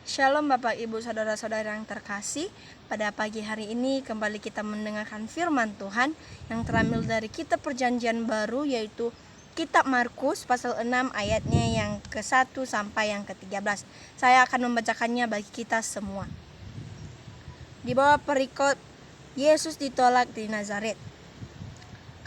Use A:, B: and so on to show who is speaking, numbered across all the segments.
A: Shalom Bapak Ibu Saudara-saudara yang terkasih. Pada pagi hari ini kembali kita mendengarkan firman Tuhan yang terambil dari kitab Perjanjian Baru, yaitu kitab Markus pasal 6 ayatnya yang ke-1 sampai yang ke-13. Saya akan membacakannya bagi kita semua. Di bawah perikop Yesus ditolak di Nazaret.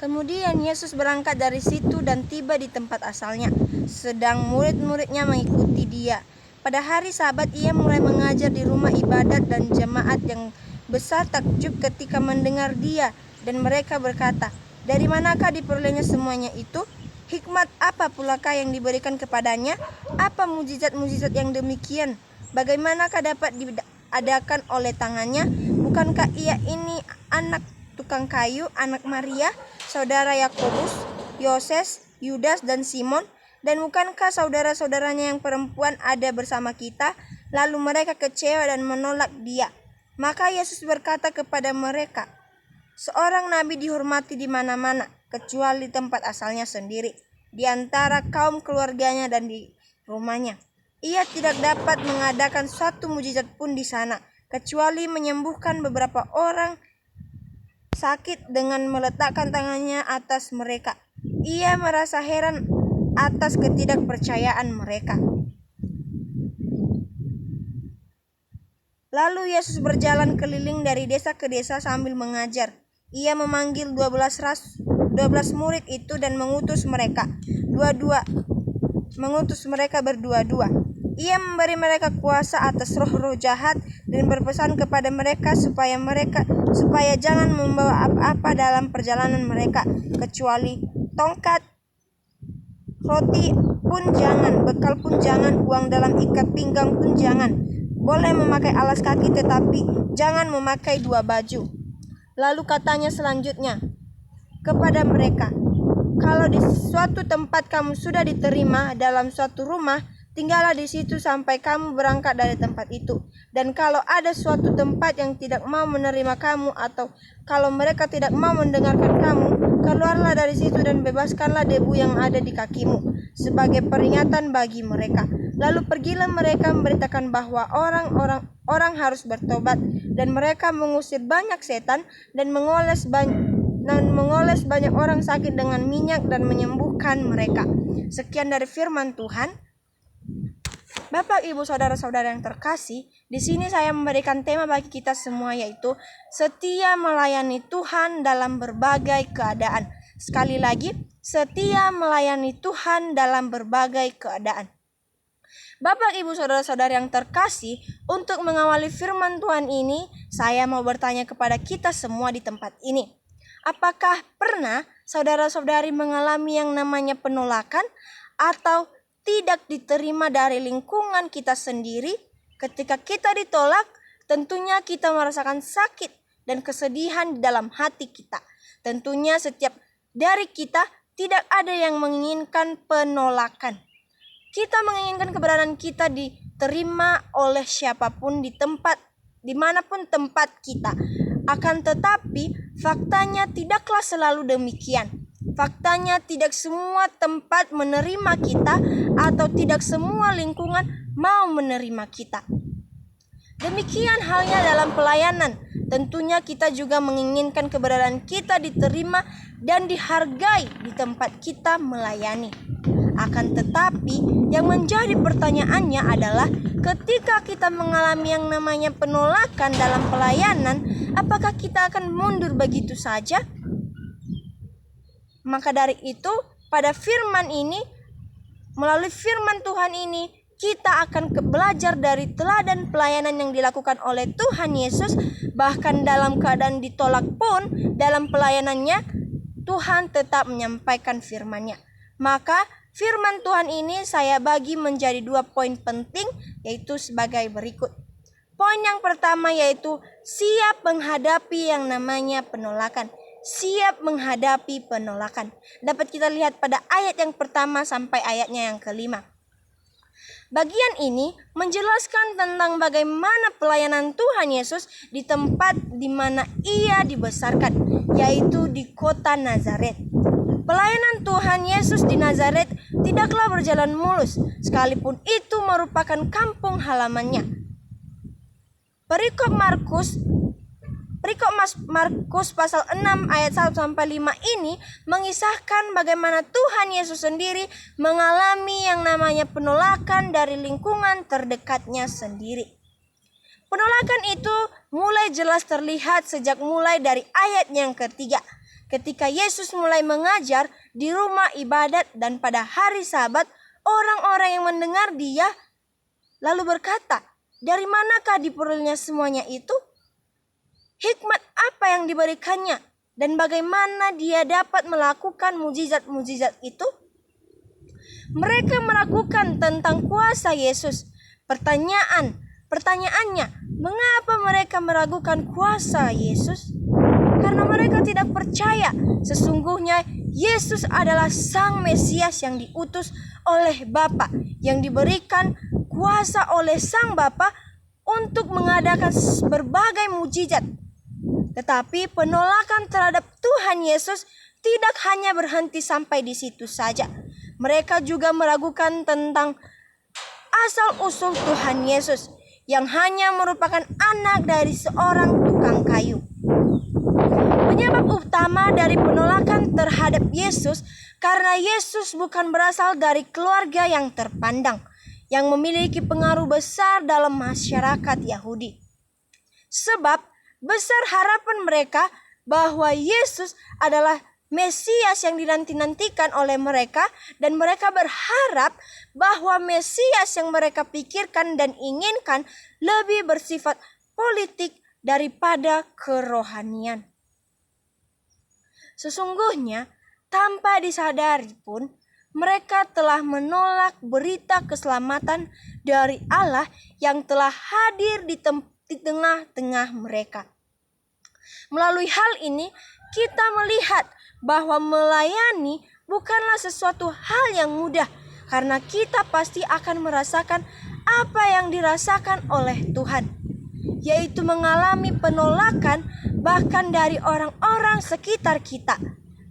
A: Kemudian Yesus berangkat dari situ dan tiba di tempat asalnya, sedang murid-muridnya mengikuti dia. Pada hari Sabat ia mulai mengajar di rumah ibadat, dan jemaat yang besar takjub ketika mendengar dia, dan mereka berkata, "Dari manakah diperolehnya semuanya itu? Hikmat apa pulakah yang diberikan kepadanya? Apa mujizat-mujizat yang demikian? Bagaimanakah dapat diadakan oleh tangannya? Bukankah ia ini anak tukang kayu, anak Maria, saudara Yakobus, Yoses, Yudas, dan Simon? Dan bukankah saudara-saudaranya yang perempuan ada bersama kita?" Lalu mereka kecewa dan menolak dia. Maka Yesus berkata kepada mereka, "Seorang nabi dihormati di mana-mana, kecuali di tempat asalnya sendiri, di antara kaum keluarganya dan di rumahnya. Ia tidak dapat mengadakan suatu mujizat pun di sana, kecuali menyembuhkan beberapa orang sakit dengan meletakkan tangannya atas mereka." Ia merasa heran atas ketidakpercayaan mereka. Lalu Yesus berjalan keliling dari desa ke desa sambil mengajar. Ia memanggil 12 murid itu dan mengutus mereka berdua-dua. Ia memberi mereka kuasa atas roh-roh jahat dan berpesan kepada mereka supaya jangan membawa apa-apa dalam perjalanan mereka, kecuali tongkat, roti pun jangan, bekal pun jangan, uang dalam ikat pinggang pun jangan. Boleh memakai alas kaki, tetapi jangan memakai 2 baju. Lalu katanya selanjutnya kepada mereka, "Kalau di suatu tempat kamu sudah diterima dalam suatu rumah, tinggallah di situ sampai kamu berangkat dari tempat itu. Dan kalau ada suatu tempat yang tidak mau menerima kamu, atau kalau mereka tidak mau mendengarkan kamu, keluarlah dari situ dan bebaskanlah debu yang ada di kakimu sebagai peringatan bagi mereka." Lalu pergilah mereka memberitakan bahwa orang harus bertobat, dan mereka mengusir banyak setan dan mengoles banyak orang sakit dengan minyak dan menyembuhkan mereka. Sekian dari firman Tuhan. Bapak, Ibu, saudara-saudara yang terkasih, di sini saya memberikan tema bagi kita semua, yaitu setia melayani Tuhan dalam berbagai keadaan. Sekali lagi, setia melayani Tuhan dalam berbagai keadaan. Bapak, Ibu, saudara-saudara yang terkasih, untuk mengawali firman Tuhan ini, saya mau bertanya kepada kita semua di tempat ini. Apakah pernah saudara-saudari mengalami yang namanya penolakan atau tidak diterima dari lingkungan kita sendiri? Ketika kita ditolak, tentunya kita merasakan sakit dan kesedihan di dalam hati kita. Tentunya setiap dari kita tidak ada yang menginginkan penolakan. Kita menginginkan keberadaan kita diterima oleh siapapun dimanapun tempat kita. Akan tetapi faktanya tidaklah selalu demikian. Faktanya tidak semua tempat menerima kita, atau tidak semua lingkungan mau menerima kita. Demikian halnya dalam pelayanan. Tentunya kita juga menginginkan keberadaan kita diterima dan dihargai di tempat kita melayani. Akan tetapi yang menjadi pertanyaannya adalah, ketika kita mengalami yang namanya penolakan dalam pelayanan, apakah kita akan mundur begitu saja? Maka dari itu, pada firman ini, melalui firman Tuhan ini, kita akan belajar dari teladan pelayanan yang dilakukan oleh Tuhan Yesus. Bahkan dalam keadaan ditolak pun, dalam pelayanannya Tuhan tetap menyampaikan firman-Nya. Maka firman Tuhan ini saya bagi menjadi 2 poin penting, yaitu sebagai berikut. Poin yang pertama yaitu siap menghadapi yang namanya penolakan. Siap menghadapi penolakan. Dapat kita lihat pada ayat yang pertama sampai ayatnya yang ke-5. Bagian ini menjelaskan tentang bagaimana pelayanan Tuhan Yesus di tempat di mana ia dibesarkan, yaitu di kota Nazaret. Pelayanan Tuhan Yesus di Nazaret tidaklah berjalan mulus, sekalipun itu merupakan kampung halamannya. Perikop Markus pasal 6 ayat 1-5 ini mengisahkan bagaimana Tuhan Yesus sendiri mengalami yang namanya penolakan dari lingkungan terdekatnya sendiri. Penolakan itu mulai jelas terlihat sejak mulai dari ayat yang ketiga, ketika Yesus mulai mengajar di rumah ibadat dan pada hari Sabat, orang-orang yang mendengar Dia lalu berkata, "Dari manakah diperolehnya semuanya itu? Hikmat apa yang diberikannya dan bagaimana Dia dapat melakukan mujizat-mujizat itu?" Mereka meragukan tentang kuasa Yesus. Pertanyaannya, mengapa mereka meragukan kuasa Yesus? Karena mereka tidak percaya sesungguhnya Yesus adalah Sang Mesias yang diutus oleh Bapa, yang diberikan kuasa oleh Sang Bapa untuk mengadakan berbagai mujizat. Tetapi penolakan terhadap Tuhan Yesus tidak hanya berhenti sampai di situ saja. Mereka juga meragukan tentang asal-usul Tuhan Yesus yang hanya merupakan anak dari seorang tukang kayu. Penyebab utama dari penolakan terhadap Yesus karena Yesus bukan berasal dari keluarga yang terpandang, yang memiliki pengaruh besar dalam masyarakat Yahudi. Sebab besar harapan mereka bahwa Yesus adalah Mesias yang dinanti-nantikan oleh mereka, dan mereka berharap bahwa Mesias yang mereka pikirkan dan inginkan lebih bersifat politik daripada kerohanian. Sesungguhnya, tanpa disadari pun, mereka telah menolak berita keselamatan dari Allah yang telah hadir di tengah-tengah mereka. Melalui hal ini, kita melihat bahwa melayani bukanlah sesuatu hal yang mudah, karena kita pasti akan merasakan apa yang dirasakan oleh Tuhan, yaitu mengalami penolakan bahkan dari orang-orang sekitar kita.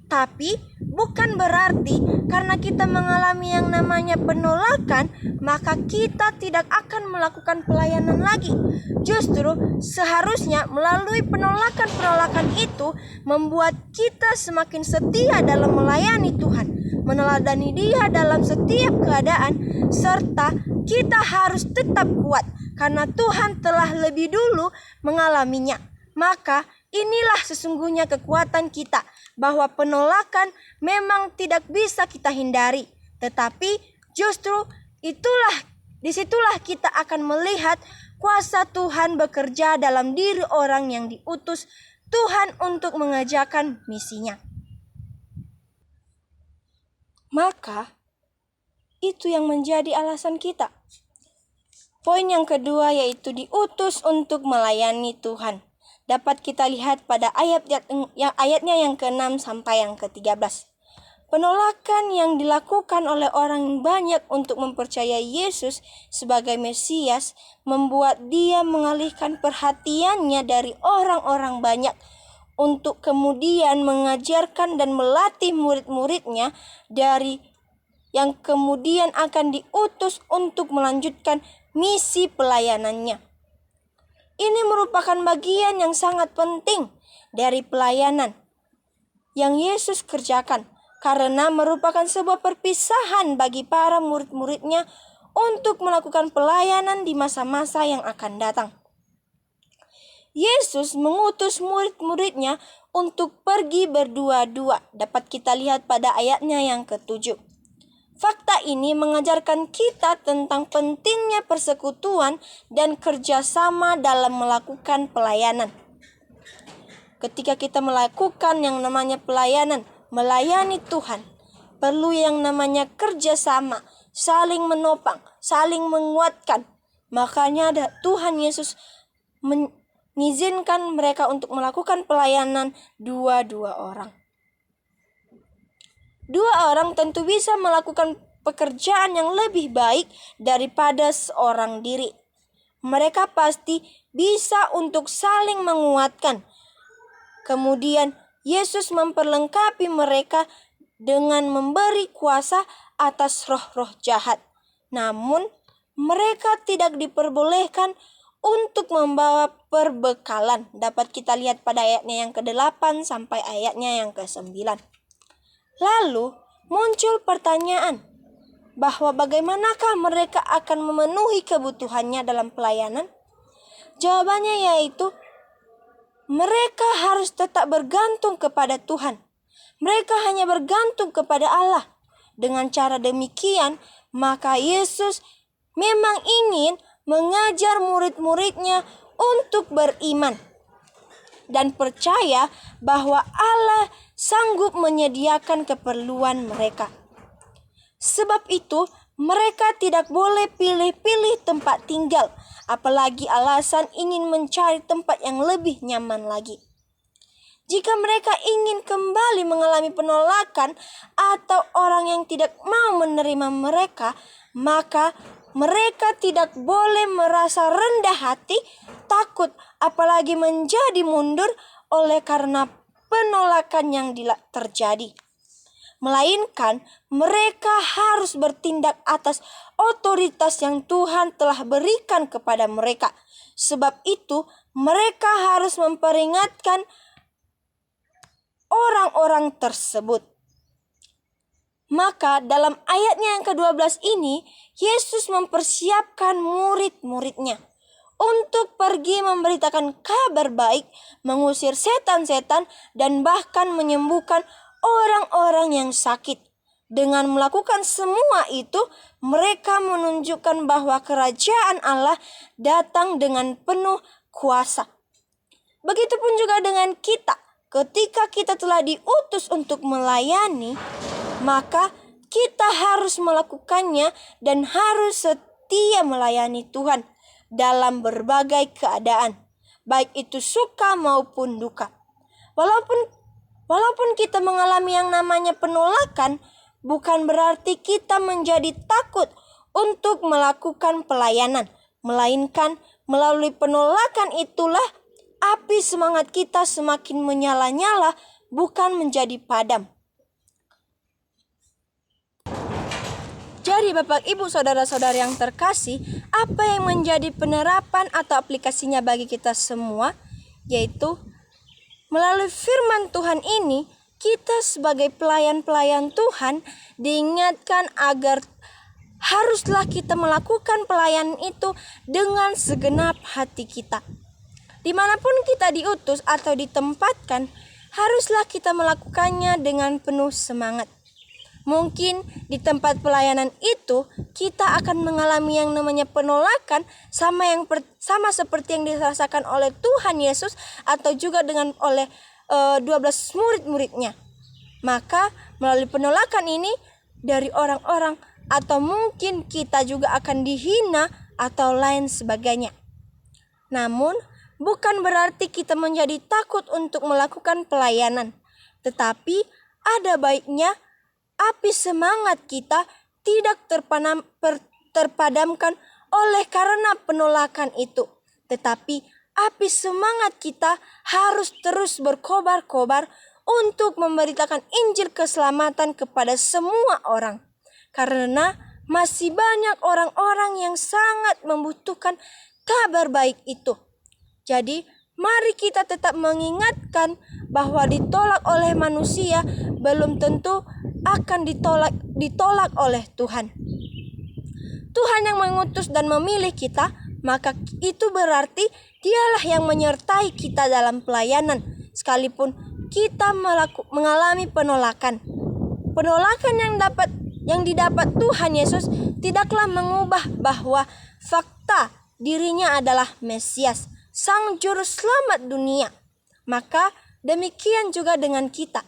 A: Tapi bukan berarti karena kita mengalami yang namanya penolakan, maka kita tidak akan melakukan pelayanan lagi. Justru seharusnya melalui penolakan-penolakan itu membuat kita semakin setia dalam melayani Tuhan, meneladani Dia dalam setiap keadaan, serta kita harus tetap kuat karena Tuhan telah lebih dulu mengalaminya. Maka inilah sesungguhnya kekuatan kita, bahwa penolakan memang tidak bisa kita hindari, tetapi justru disitulah kita akan melihat kuasa Tuhan bekerja dalam diri orang yang diutus Tuhan untuk mengerjakan misinya. Maka itu yang menjadi alasan kita. Poin yang kedua yaitu diutus untuk melayani Tuhan. Dapat kita lihat pada ayatnya yang ke-6 sampai yang ke-13. Penolakan yang dilakukan oleh orang banyak untuk mempercayai Yesus sebagai Mesias membuat Dia mengalihkan perhatiannya dari orang-orang banyak untuk kemudian mengajarkan dan melatih murid-muridnya dari yang kemudian akan diutus untuk melanjutkan misi pelayanannya. Ini merupakan bagian yang sangat penting dari pelayanan yang Yesus kerjakan, karena merupakan sebuah perpisahan bagi para murid-muridnya untuk melakukan pelayanan di masa-masa yang akan datang. Yesus mengutus murid-muridnya untuk pergi berdua-dua. Dapat kita lihat pada ayatnya yang ke-7. Fakta ini mengajarkan kita tentang pentingnya persekutuan dan kerjasama dalam melakukan pelayanan. Ketika kita melakukan yang namanya pelayanan, melayani Tuhan, perlu yang namanya kerjasama, saling menopang, saling menguatkan. Makanya Tuhan Yesus mengizinkan mereka untuk melakukan pelayanan dua-dua orang. Dua orang tentu bisa melakukan pekerjaan yang lebih baik daripada seorang diri. Mereka pasti bisa untuk saling menguatkan. Kemudian Yesus memperlengkapi mereka dengan memberi kuasa atas roh-roh jahat. Namun mereka tidak diperbolehkan untuk membawa perbekalan. Dapat kita lihat pada ayatnya yang ke-8 sampai ayatnya yang ke-9. Lalu muncul pertanyaan bahwa bagaimanakah mereka akan memenuhi kebutuhannya dalam pelayanan? Jawabannya yaitu mereka harus tetap bergantung kepada Tuhan. Mereka hanya bergantung kepada Allah. Dengan cara demikian, maka Yesus memang ingin mengajar murid-muridnya untuk beriman dan percaya bahwa Allah sanggup menyediakan keperluan mereka. Sebab itu, mereka tidak boleh pilih-pilih tempat tinggal, apalagi alasan ingin mencari tempat yang lebih nyaman lagi. Jika mereka ingin kembali mengalami penolakan atau orang yang tidak mau menerima mereka, maka mereka tidak boleh merasa rendah hati, takut, apalagi menjadi mundur oleh karena penolakan yang terjadi. Melainkan mereka harus bertindak atas otoritas yang Tuhan telah berikan kepada mereka. Sebab itu mereka harus memperingatkan orang-orang tersebut. Maka dalam ayatnya yang ke-12 ini, Yesus mempersiapkan murid-muridnya untuk pergi memberitakan kabar baik, mengusir setan-setan, dan bahkan menyembuhkan orang-orang yang sakit. Dengan melakukan semua itu, mereka menunjukkan bahwa kerajaan Allah datang dengan penuh kuasa. Begitupun juga dengan kita. Ketika kita telah diutus untuk melayani, maka kita harus melakukannya dan harus setia melayani Tuhan dalam berbagai keadaan, baik itu suka maupun duka. Walaupun kita mengalami yang namanya penolakan, bukan berarti kita menjadi takut untuk melakukan pelayanan, melainkan melalui penolakan itulah api semangat kita semakin menyala-nyala, bukan menjadi padam. Jadi Bapak, Ibu, Saudara-saudara yang terkasih, apa yang menjadi penerapan atau aplikasinya bagi kita semua? Yaitu melalui firman Tuhan ini, kita sebagai pelayan-pelayan Tuhan diingatkan agar haruslah kita melakukan pelayanan itu dengan segenap hati kita. Dimanapun kita diutus atau ditempatkan, haruslah kita melakukannya dengan penuh semangat. Mungkin di tempat pelayanan itu kita akan mengalami yang namanya penolakan sama seperti yang dirasakan oleh Tuhan Yesus atau juga oleh 12 murid-muridnya. Maka melalui penolakan ini dari orang-orang atau mungkin kita juga akan dihina atau lain sebagainya. Namun bukan berarti kita menjadi takut untuk melakukan pelayanan, tetapi ada baiknya api semangat kita tidak terpadamkan oleh karena penolakan itu, tetapi api semangat kita harus terus berkobar-kobar untuk memberitakan Injil keselamatan kepada semua orang, karena masih banyak orang-orang yang sangat membutuhkan kabar baik itu. Jadi, mari kita tetap mengingatkan bahwa ditolak oleh manusia belum tentu akan ditolak oleh Tuhan. Tuhan yang mengutus dan memilih kita, maka itu berarti Dialah yang menyertai kita dalam pelayanan, sekalipun kita mengalami penolakan. Penolakan yang didapat Tuhan Yesus tidaklah mengubah bahwa fakta dirinya adalah Mesias, Sang Juru Selamat dunia. Maka demikian juga dengan kita.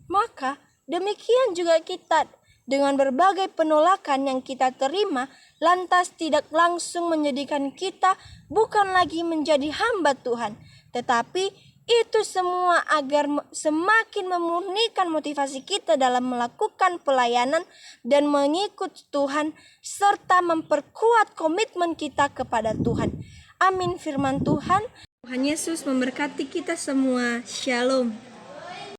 A: Maka demikian juga kita, dengan berbagai penolakan yang kita terima, lantas tidak langsung menjadikan kita bukan lagi menjadi hamba Tuhan, tetapi itu semua agar semakin memurnikan motivasi kita dalam melakukan pelayanan dan mengikut Tuhan, serta memperkuat komitmen kita kepada Tuhan. Amin firman Tuhan. Tuhan Yesus memberkati kita semua. Shalom.